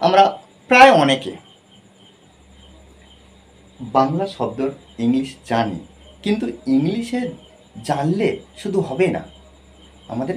আমরা প্রায় অনেকে বাংলা শব্দ ইংলিশ জানি, কিন্তু ইংলিশে জানলে শুধু হবে না, আমাদের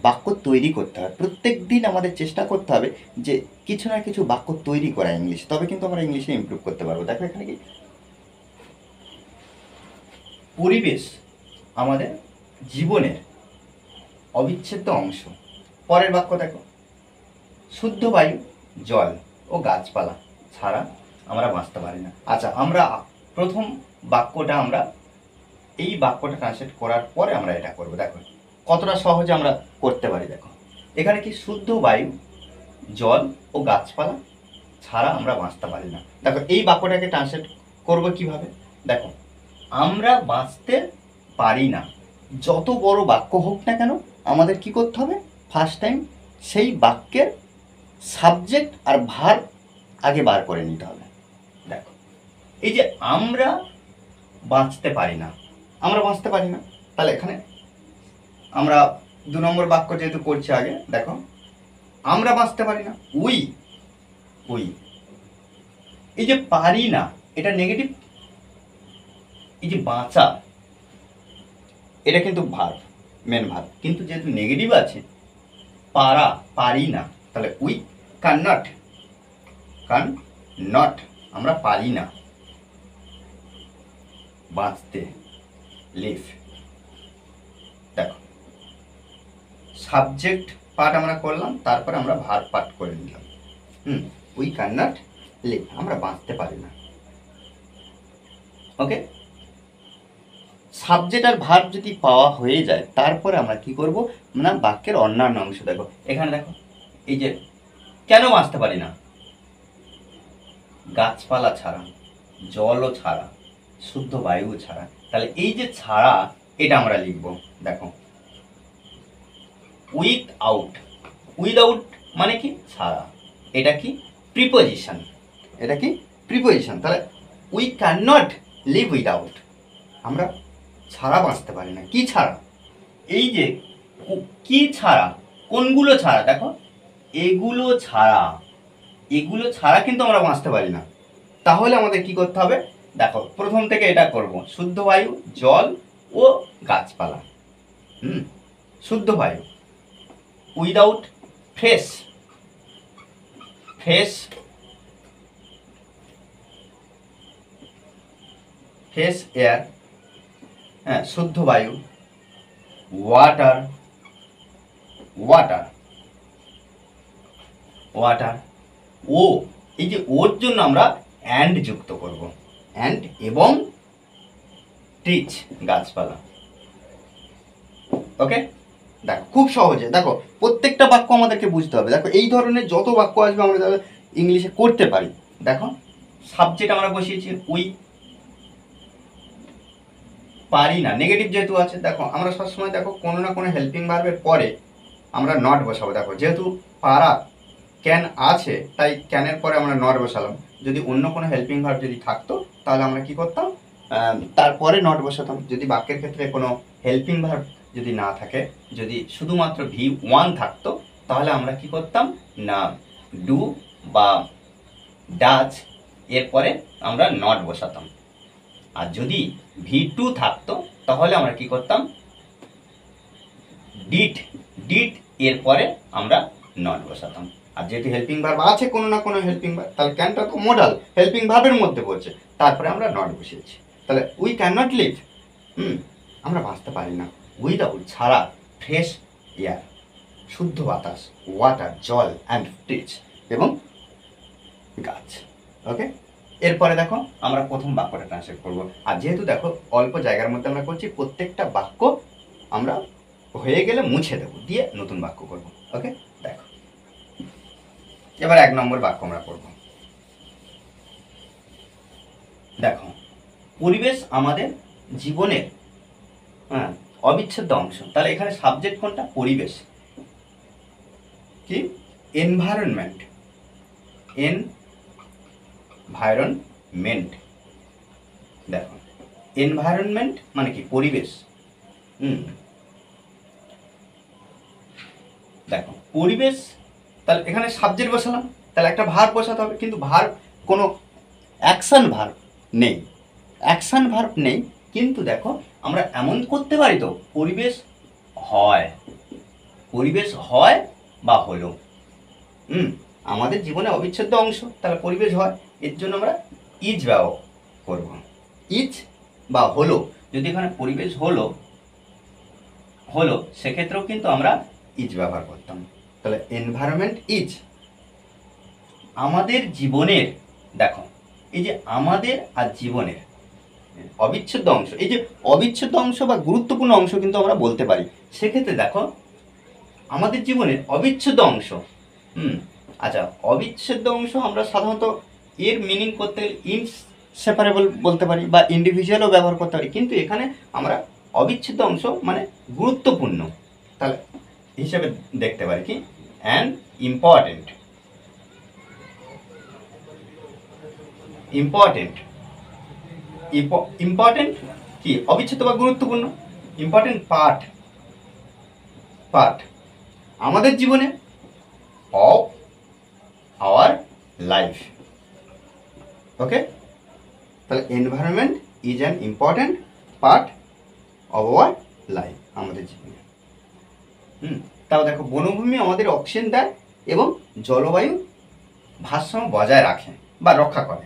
বাক্য তৈরি করতে হবে। প্রত্যেক দিন আমাদের চেষ্টা করতে হবে যে কিছু না কিছু বাক্য তৈরি করা ইংলিশ, তবে কিন্তু আমরা ইংলিশে ইমপ্রুভ করতে পারবো। দেখো এখানে কি পরিবেশ আমাদের জীবনের অবিচ্ছেদ্য অংশ। পরের বাক্য দেখো, শুদ্ধ বায়ু, জল ও গাছপালা ছাড়া আমরা বাঁচতে পারি না। আচ্ছা, আমরা প্রথম বাক্যটা এই বাক্যটা ট্রান্সলেট করার পরে আমরা এটা করব। দেখো কতটা সহজে আমরা করতে পারি। দেখো এখানে কি শুদ্ধ বায়ু, জল ও গাছপালা ছাড়া আমরা বাঁচতে পারি না। দেখো এই বাক্যটাকে ট্রান্সলেট করব কিভাবে। দেখো আমরা বাঁচতে পারি না, যত বড় বাক্য হোক না কেন আমাদের কি করতে হবে, ফার্স্ট টাইম সেই বাক্যের সাবজেক্ট আর ভার্ব আগে বার করে নিতে হবে। দেখো এই যে আমরা বাঁচতে পারি না, তাহলে এখানে আমরা 2 নম্বর বাক্য যেহেতু করছি আগে, দেখো আমরা বাঁচতে পারি না, উই এই যে পারি না এটা নেগেটিভ, এই যে বাঁচা এটা কিন্তু ভার্ব, মেন ভার্ব, কিন্তু যেহেতু নেগেটিভ আছে পারি না, তাহলে উই ক্যান নট আমরা পারি না বাঁচতে, লিভ। দেখো সাবজেক্ট পার্ট আমরা করলাম, তারপরে আমরা ভার্ব পার্ট করে নিলাম। উই ক্যান নট লিভ, আমরা বাঁচতে পারি না। ওকে, সাবজেক্ট আর ভার্ব যদি পাওয়া হয়ে যায়, তারপরে আমরা কি করব না, বাক্যের অন্যান্য অংশ। দেখো এখানে দেখো এই যে কেন বাঁচতে পারি না, গাছপালা ছাড়া, জলও ছাড়া, শুদ্ধ বায়ু ছাড়া, তাহলে এই যে ছাড়া এটা আমরা লিখব। দেখো উইথআউট মানে কি ছাড়া, এটা কি প্রিপোজিশন, তাহলে we can not live without, আমরা ছাড়া বাঁচতে পারি না। কি ছাড়া, এই যে কি ছাড়া, কোনগুলো ছাড়া, দেখো এগুলো ছাড়া কিন্তু আমরা বাঁচতে পারি না। তাহলে আমাদের কি করতে হবে, দেখো প্রথম থেকে এটা করব, শুদ্ধ বায়ু, জল ও গাছপালা। শুদ্ধ বায়ু, উইদাউট ফ্রেশ এয়ার, হ্যাঁ শুদ্ধ বায়ু, ওয়াটার ও, এই যে ওর জন্য আমরা অ্যান্ড যুক্ত করব, অ্যান্ড এবং ট্রিজ গাছপালা। ওকে, দেখো খুব সহজে, দেখো প্রত্যেকটা বাক্য আমাদেরকে বুঝতে হবে। দেখো এই ধরনের যত বাক্য আসবে আমরা যারা ইংলিশে করতে পারি। দেখো সাবজেক্ট আমরা বসিয়েছি উই, পারি না নেগেটিভ যেহেতু আছে, দেখো আমরা সবসময় দেখো কোনো না কোনো হেল্পিং ভার্বের পরে আমরা নট বসাবো। দেখো যেহেতু পারা ক্যান আছে, তাই ক্যানের পরে আমরা নট বসালাম। যদি অন্য কোনো হেল্পিং ভার্ব যদি থাকতো, তাহলে আমরা কি করতাম, তারপরে নট বসাতাম। যদি বাক্যের ক্ষেত্রে কোনো হেল্পিং ভার্ব যদি না থাকে, যদি শুধুমাত্র V1 থাকতো, তাহলে আমরা কি করতাম না, ডু বা ডাজ এরপরে আমরা নট বসাতাম। আর যদি V2 থাকতো, তাহলে আমরা কি করতাম, ডিড এরপরে আমরা নট বসাতাম। আর যেহেতু হেল্পিং ভার্ব আছে কোনো না কোনো হেল্পিং ভার্ব, তাহলে ক্যানটা তো মোডাল হেল্পিং ভার্বের মধ্যে পড়ছে, তারপরে আমরা নট বসিয়েছি। তাহলে উই ক্যান নট লিভ, আমরা বাঁচতে পারি না উইদাউট ছাড়া ফ্রেশ এয়ার, শুদ্ধ বাতাস, ওয়াটার জল অ্যান্ড ট্রিজ এবং গাছ। ওকে, এরপরে দেখো আমরা প্রথম বাক্যটা ট্রান্সলেট করব। আর যেহেতু দেখো অল্প জায়গার মধ্যে আমরা করছি, প্রত্যেকটা বাক্য আমরা হয়ে গেলে মুছে দেবো, দিয়ে নতুন বাক্য করব। ওকে, দেখো এবার 1 নম্বর বাক্য আমরা করব। দেখো পরিবেশ আমাদের জীবনের অবিচ্ছেদ্য অংশ। তাহলে এখানে সাবজেক্ট কোনটা, পরিবেশ, কি এনভায়রনমেন্ট, দেখো এনভায়রনমেন্ট মানে কি পরিবেশ। দেখো পরিবেশ, তাহলে এখানে সাবজেক্ট বসালাম, তাহলে একটা ভার্ব বসাতে হবে, কিন্তু ভার্ব কোনো অ্যাকশন ভার্ব নেই, অ্যাকশন ভার্ব নেই। কিন্তু দেখো আমরা এমন করতে পারি তো, পরিবেশ হয়, পরিবেশ হয় বা হলো, আমাদের জীবনে অবিচ্ছেদ্য অংশ, তাহলে পরিবেশ হয়, এর জন্য আমরা ইজ ব্যবহার করব। ইজ বা হলো, যদি এখানে পরিবেশ হলো হলো সেক্ষেত্রেও কিন্তু আমরা ইজ ব্যবহার করতাম। তাহলে এনভায়রনমেন্ট ইজ আমাদের জীবনের, দেখো এই যে আমাদের আর জীবনের অবিচ্ছেদ্য অংশ, এই যে অবিচ্ছেদ্য অংশ বা গুরুত্বপূর্ণ অংশ কিন্তু আমরা বলতে পারি। সেক্ষেত্রে দেখো আমাদের জীবনের অবিচ্ছেদ্য অংশ, আচ্ছা অবিচ্ছেদ্য অংশ আমরা সাধারণত এর মিনিং করতে গেলে ইনসেপারেবল বলতে পারি বা ইন্ডিভিজুয়ালও ব্যবহার করতে পারি, কিন্তু এখানে আমরা অবিচ্ছেদ্য অংশ মানে গুরুত্বপূর্ণ তাহলে হিসেবে দেখতে পারি কি অ্যান্ড ইম্পর্টেন্ট। ইম্পর্টেন্ট ইম্পর্টেন্ট কি অবিচ্ছেদ্য বা গুরুত্বপূর্ণ, ইম্পর্টেন্ট পার্ট, পার্ট আমাদের জীবনে অফ আওয়ার লাইফ। ওকে, তাহলে environment is an important part of our life, আমাদের জীবনে। তাও দেখো বনভূমি আমাদের অক্সিজেন দেয় এবং জলবায়ু ভারসাম্য বজায় রাখে বা রক্ষা করে।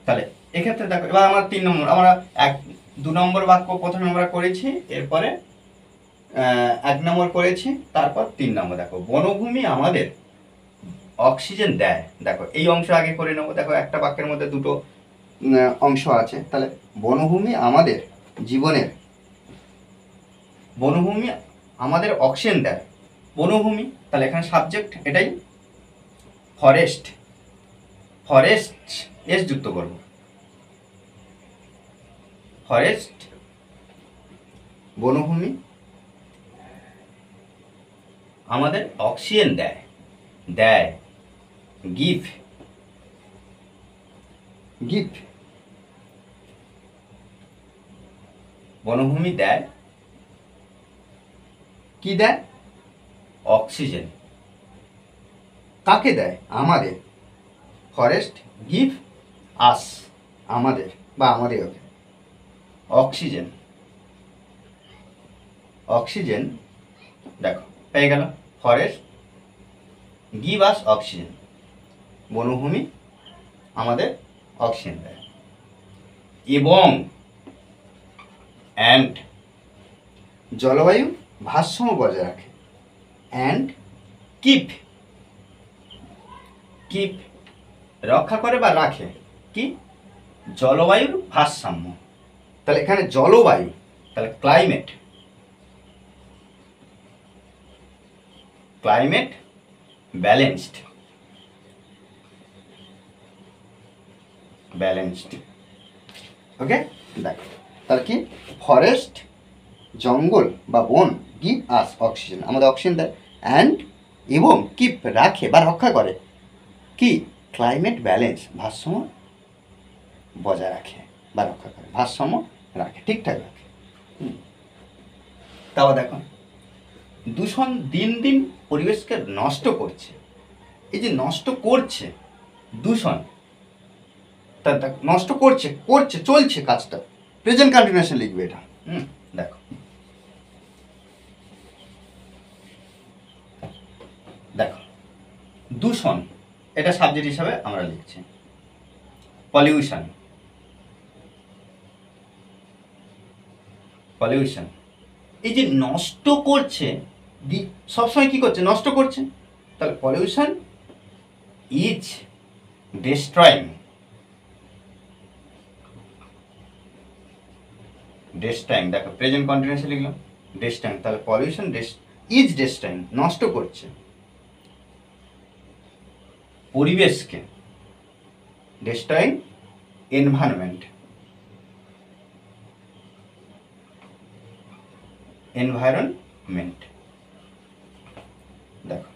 তাহলে এক্ষেত্রে দেখো এবার আমরা 3 নম্বর, আমরা 2 নম্বর বাক্য প্রথমে আমরা করেছি, এরপরে 1 নম্বর করেছি, তারপর 3 নম্বর। দেখো বনভূমি আমাদের অক্সিজেন দেয়, দেখো এই অংশ আগে করে নেবো। দেখো একটা বাক্যের মধ্যে দুটো অংশ আছে, তাহলে বনভূমি আমাদের জীবনের, বনভূমি আমাদের অক্সিজেন দেয়, বনভূমি তাহলে এখানে সাবজেক্ট এটাই ফরেস্ট, ফরেস্ট এস যুক্ত করব, ফরেস্ট বনভূমি আমাদের অক্সিজেন দেয়, দেয় গিভ, গিভ বনভূমি দেয় কি দেয় অক্সিজেন, কাকে দেয় আমাদের, ফরেস্ট গিভ আস আমাদের বা আমাদের অক্সিজেন, অক্সিজেন দেখো পেয়ে গেল, ফরেস্ট গিভ আস অক্সিজেন, বনভূমি আমাদের অক্সিজেন দেয়, এবং অ্যান্ড জলবায়ু ভারসাম্য বজায় রাখে, অ্যান্ড কিপ, কিপ রক্ষা করে বা রাখে কি জলবায়ুর ভারসাম্য। তাহলে এখানে জলবায়ু তাহলে ক্লাইমেট, ক্লাইমেট ব্যালেন্সড, ব্যালেন্সড। ওকে, দেখ তাহলে কি ফরেস্ট জঙ্গল বা বন গিভ আস অক্সিজেন আমাদের অক্সিজেন দেয়, অ্যান্ড এবং কিপ রাখে বা রক্ষা করে কি ক্লাইমেট ব্যালেন্স ভারসাম্য বজায় রাখে বা রক্ষা করে, ভারসাম্য রাখে, ঠিকঠাক রাখে। তাও দেখো দূষণ দিন দিন পরিবেশকে নষ্ট করছে, এই যে নষ্ট করছে দূষণ, তা নষ্ট করছে করছে চলছে কাজটা, প্রেজেন্ট কন্টিনিউয়াসে লিখবে এটা। দেখো দেখো দূষণ এটা সাবজেক্ট হিসাবে আমরা লিখছি, পলিউশন, পলিউশন এই যে নষ্ট করছে, সবসময় কি করছে নষ্ট করছে, তাহলে পলিউশন ইজ ডিস্ট্রয়িং, ডিস্ট্রয়িং দেখো প্রেজেন্ট কন্টিনিউয়াসে লিখলাম ডিস্ট্রয়িং, তাহলে পলিউশন ইজ ডিস্ট্রয়িং নষ্ট করছে পরিবেশকে, ডিস্ট্রয়িং এনভায়রনমেন্ট, এনভায়রনমেন্ট দেখো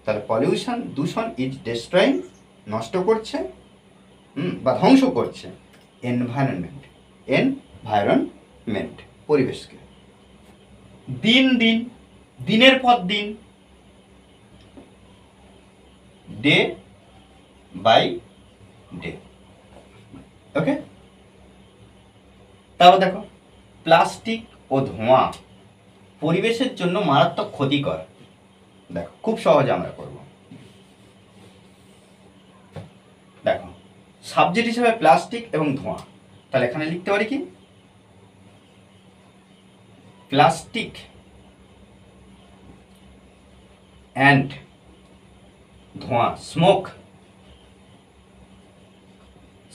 তাহলে পলিউশন দূষণ ইজ ডিস্ট্রয়িং নষ্ট করছে বা ধ্বংস করছে এনভায়রনমেন্ট, এনভায়রনমেন্ট পরিবেশকে, দিন দিন দিনের পর দিন ডে বাই ডে। ওকে, তারপর দেখো প্লাস্টিক ও ধোঁয়া পরিবেশের জন্য মারাত্মক ক্ষতিকর। দেখো খুব সহজে আমরা করব। দেখো সাবজেক্ট হিসেবে প্লাস্টিক এবং ধোঁয়া, তাহলে এখানে লিখতে পারি কি প্লাস্টিক অ্যান্ড ধোঁয়া, স্মোক,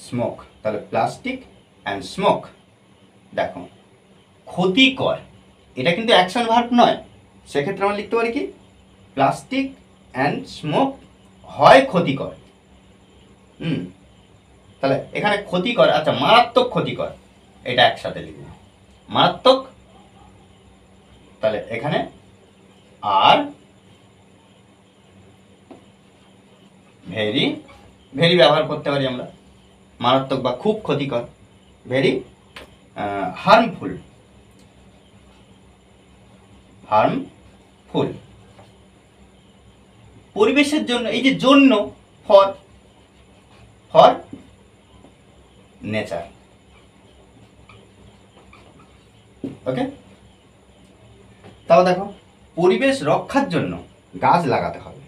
স্মোক, তাহলে প্লাস্টিক অ্যান্ড স্মোক। দেখো ক্ষতিকর, এটা কিন্তু অ্যাকশন ভার্ব নয়, সেক্ষেত্রে আমরা লিখতে পারি কি প্লাস্টিক অ্যান্ড স্মোক হয় ক্ষতিকর। তাহলে এখানে ক্ষতিকর, আচ্ছা মারাত্মক ক্ষতিকর, এটা একসাথে লিখব মারাত্মক। তাহলে এখানে আর ভেরি, ভেরি ব্যবহার করতে পারি আমরা, মারাত্মক বা খুব ক্ষতিকর, ভেরি হার্মফুল, হার্মফুল। পরিবেশের জন্য, এই যে জন্য, ফর, ফর নেচার। ওকে, তাও দেখো পরিবেশ রক্ষার জন্য গাছ লাগাতে হবে।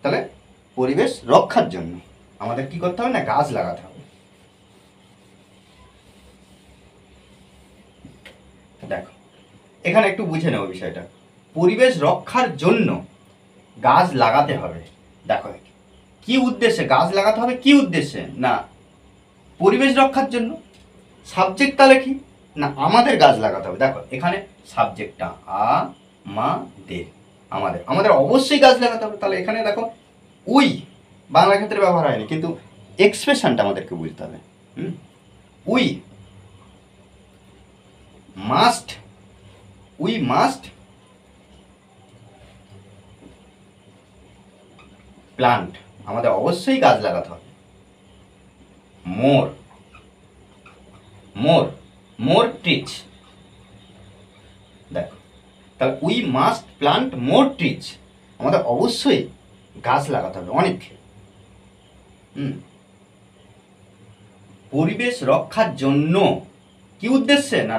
তাহলে পরিবেশ রক্ষার জন্য আমাদের কি করতে হবে না, গাছ লাগাতে হবে। দেখো এখানে একটু বুঝে নেব বিষয়টা, পরিবেশ রক্ষার জন্য গাছ লাগাতে হবে। দেখো কি উদ্দেশ্যে গাছ লাগাতে হবে, কি উদ্দেশ্যে না পরিবেশ রক্ষার জন্য। সাবজেক্ট তাহলে কি না আমাদের গাছ লাগাতে হবে। দেখো এখানে সাবজেক্টটা আমাদের, আমাদের, আমাদের অবশ্যই গাছ লাগাতে হবে। তাহলে এখানে দেখো উই বাংলা ক্ষেত্রে ব্যবহার হয়নি, কিন্তু এক্সপ্রেশনটা আমাদেরকে বুঝতে হবে। We must, we must plant, আমাদের অবশ্যই গাছ লাগাতে হবে। মোর, মোর, মোর ট্রিজ। দেখো তাহলে we must plant more trees, আমাদের অবশ্যই গাছ লাগাতে হবে অনেক। পরিবেশ রক্ষার জন্য কি উদ্দেশ্যে না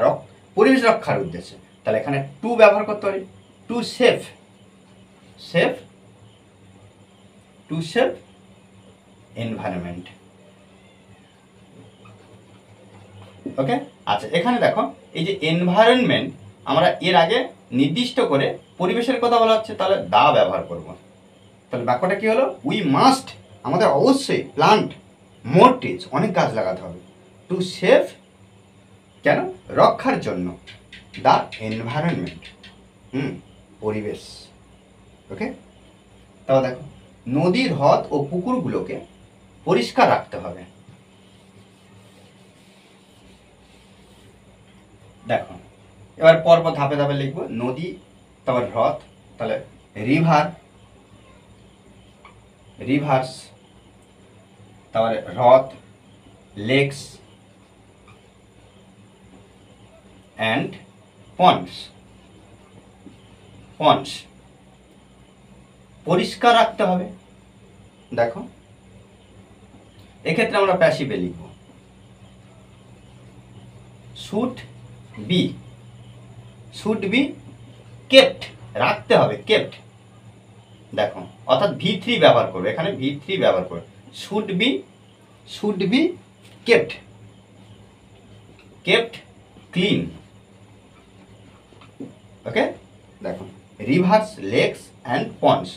পরিবেশ রক্ষার উদ্দেশ্যে। তাহলে এখানে টু ব্যবহার করতে পারি, to save, save, to save environment. Okay, আচ্ছা এখানে দেখো এই যে এনভায়রনমেন্ট, আমরা এর আগে নির্দিষ্ট করে পরিবেশের কথা বলা হচ্ছে, তাহলে দা ব্যবহার করব। তাহলে বাক্যটা কি হলো, উই মাস্ট, আমাদের অবশ্যই প্লান্ট মোর ট্রিজ, অনেক গাছ লাগাতে হবে, টু সেভ, কেন রক্ষার জন্য, দ্য এনভায়রনমেন্ট, পরিবেশ। ওকে, তাও দেখো নদী, হ্রদ ও পুকুরগুলোকে পরিষ্কার রাখতে হবে। দেখো এবার পরপর ধাপে ধাপে লিখবো, নদী, তারপর হ্রদ, তাহলে রিভার, রিভার্স, তারপরে হ্রদ, লেকস অ্যান্ড পন্ডস, পন্ডস পরিষ্কার রাখতে হবে। দেখো এক্ষেত্রে আমরা প্যাসিভে লিখব, should be, should be kept, রাখতে হবে, কেপ্ট। দেখো অর্থাৎ V3 ব্যবহার করবে, এখানে V3 ব্যবহার করবে, should be, should be kept, kept clean. Okay, দেখো rivers, lakes and ponds,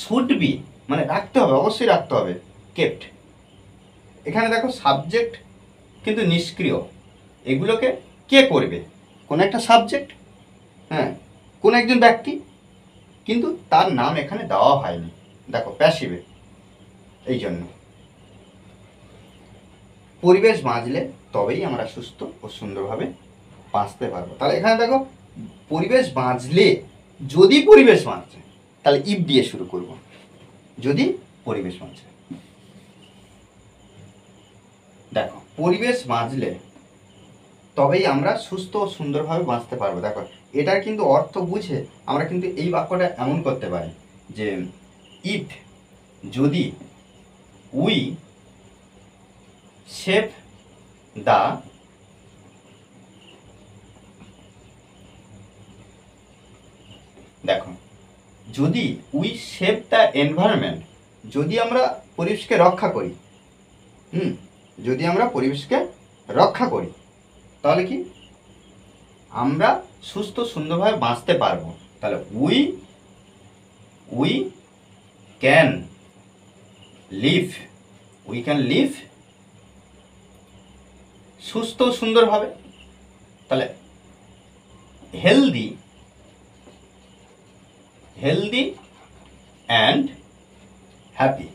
should be মানে রাখতে হবে, অবশ্যই রাখতে হবে, কেপ্ট। এখানে দেখো সাবজেক্ট কিন্তু নিষ্ক্রিয়, এগুলোকে কে করবে, কোন একটা সাবজেক্ট, হ্যাঁ কোন একজন ব্যক্তি, কিন্তু তার নাম এখানে দেওয়া হয়নি। দেখো প্যাসিভে, এই জন্য পরিবেশ বাঁচলে তবেই আমরা সুস্থ ও সুন্দরভাবে বাঁচতে পারবো। তাহলে এখানে দেখো পরিবেশ বাঁচলে, যদি পরিবেশ বাঁচে তাহলে ইফ দিয়ে শুরু করব, যদি পরিবেশ বাঁচে। দেখো পরিবেশ বাঁচলে তবেই আমরা সুস্থ ও সুন্দরভাবে বাঁচতে পারবো। দেখো এটার কিন্তু অর্থ বুঝে আমরা কিন্তু এই বাক্যটা এমন করতে পারি যে ইফ যদি উই সেভ দ্য দেখো, যদি উই সেভ দ্য এনভায়রনমেন্ট, যদি আমরা পরিবেশকে রক্ষা করি, যদি আমরা পরিবেশকে রক্ষা করি, তাহলে কি আমরা সুস্থ সুন্দরভাবে বাঁচতে পারবো। তাহলে উই ক্যান লিভ সুস্থ সুন্দরভাবে। তাহলে healthy and happy.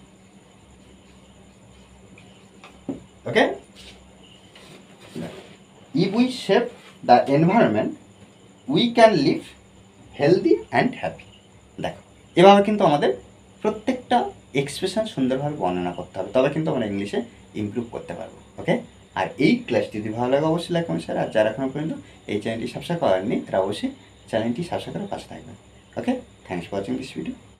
Okay, if we shape the environment we can live healthy and happy। দেখো, এভাবে কিন্তু আমাদের প্রত্যেকটা এক্সপ্রেশন সুন্দরভাবে বর্ণনা করতে হবে, তবে কিন্তু আমরা ইংলিশে ইমপ্রুভ করতে পারবো। ওকে, আর এই ক্লাস যদি ভালো লাগে অবশ্যই লাইক কমেন্ট শেয়ার, আর যারা এখনো পর্যন্ত এই চ্যানেলটি সাবস্ক্রাইব করেননি তারা অবশ্যই চ্যানেলটি সাবস্ক্রাইব করে পাশে থাকবেন। Okay, thanks for watching this video.